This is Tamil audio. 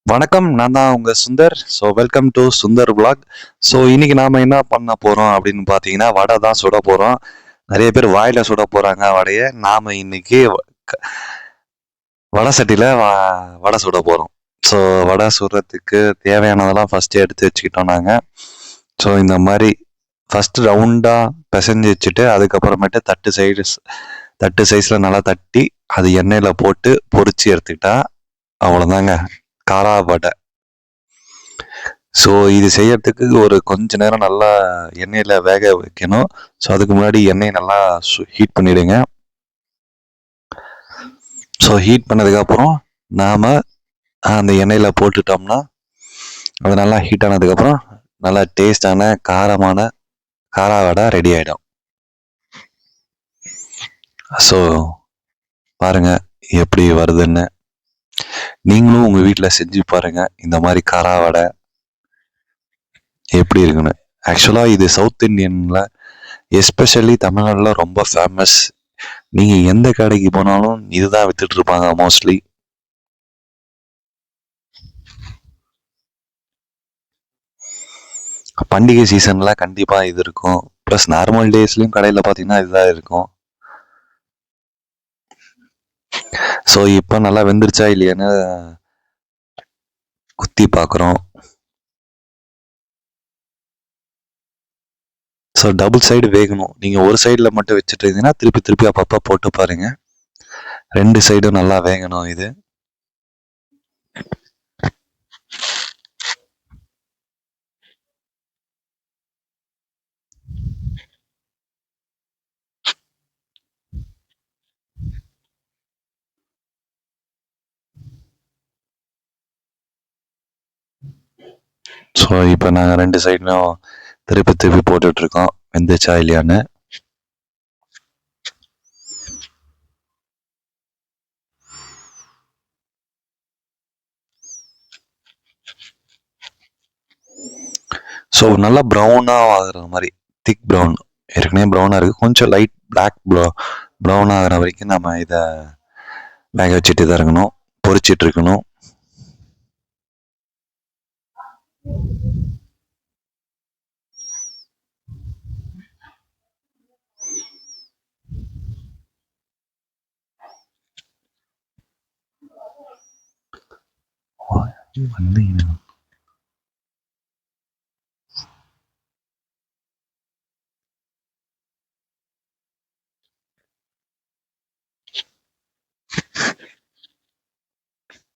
வணக்கம். நான் தான் உங்க Sundar. So welcome to Sundar vlog. So இன்னைக்கு நாம என்ன பண்ண போறோம் அப்படின்னு பார்த்தீங்கன்னா, வடை தான் சுட போறோம். நிறைய பேர் வாயில சுட போறாங்க வடைய. நாம இன்னைக்கு க- வடை சட்டியில வடை சுட போறோம். ஸோ வடை சுடுறதுக்கு தேவையானதெல்லாம் ஃபர்ஸ்ட் எடுத்து வச்சுக்கிட்டோம் நாங்க. ஸோ இந்த மாதிரி ஃபர்ஸ்ட் ரவுண்டா பிசைஞ்சு வச்சுட்டு அதுக்கப்புறமேட்டு தட்டு சைஸ்ல நல்லா தட்டி அது எண்ணெயில போட்டு பொரிச்சு எடுத்துக்கிட்டா அவ்வளோதாங்க. காரா வடை. ஸோ இது செய்யறதுக்கு ஒரு கொஞ்ச நேரம் நல்லா எண்ணெயில் வேக வைக்கணும். ஸோ அதுக்கு முன்னாடி எண்ணெயை நல்லா ஹீட் பண்ணிடுங்க. ஸோ ஹீட் பண்ணதுக்கப்புறம் நாம் அந்த எண்ணெயில் போட்டுட்டோம்னா அது நல்லா ஹீட் ஆனதுக்கப்புறம் நல்லா டேஸ்டான காரமான காரா வடை ரெடி ஆகிடும். ஸோ பாருங்க எப்படி வருதுன்னு. நீங்களும் உங்கள் வீட்டில் செஞ்சு பாருங்க இந்த மாதிரி காரா வடை எப்படி இருக்குன்னு. ஆக்சுவலாக இது சவுத் இந்தியனில் எஸ்பெஷலி தமிழ்நாட்டில் ரொம்ப ஃபேமஸ். நீங்கள் எந்த கடைக்கு போனாலும் இதுதான் வித்துட்டு இருப்பாங்க மோஸ்ட்லி. பண்டிகை சீசன்ல கண்டிப்பாக இது இருக்கும். ப்ளஸ் நார்மல் டேஸ்லையும் கடையில் பார்த்தீங்கன்னா இதுதான் இருக்கும். ஸோ இப்போ நல்லா வெந்துருச்சா இல்லையான்னு குத்தி பார்க்குறோம். ஸோ டபுள் சைடு வேகணும். நீங்கள் ஒரு சைடில் மட்டும் வச்சுட்டு இருந்தீங்கன்னா திருப்பி திருப்பி அப்பப்போ போட்டு பாருங்க. 2 சைடும் நல்லா வேகணும் இது. ஸோ இப்போ நாங்கள் 2 சைடும் திருப்பி திருப்பி போட்டுட்டு இருக்கோம் வெந்துச்சா இல்லையான்னு. ஸோ நல்லா ப்ரௌனாக ஆகுற மாதிரி திக் ப்ரௌன். ஏற்கனவே ப்ரௌனாக இருக்குது, கொஞ்சம் லைட் பிளாக் ப்ரௌன் ஆகிற வரைக்கும் நம்ம இதை வேக வச்சுட்டு தான் இருக்கணும், பொரிச்சிட்டு இருக்கணும். வந்து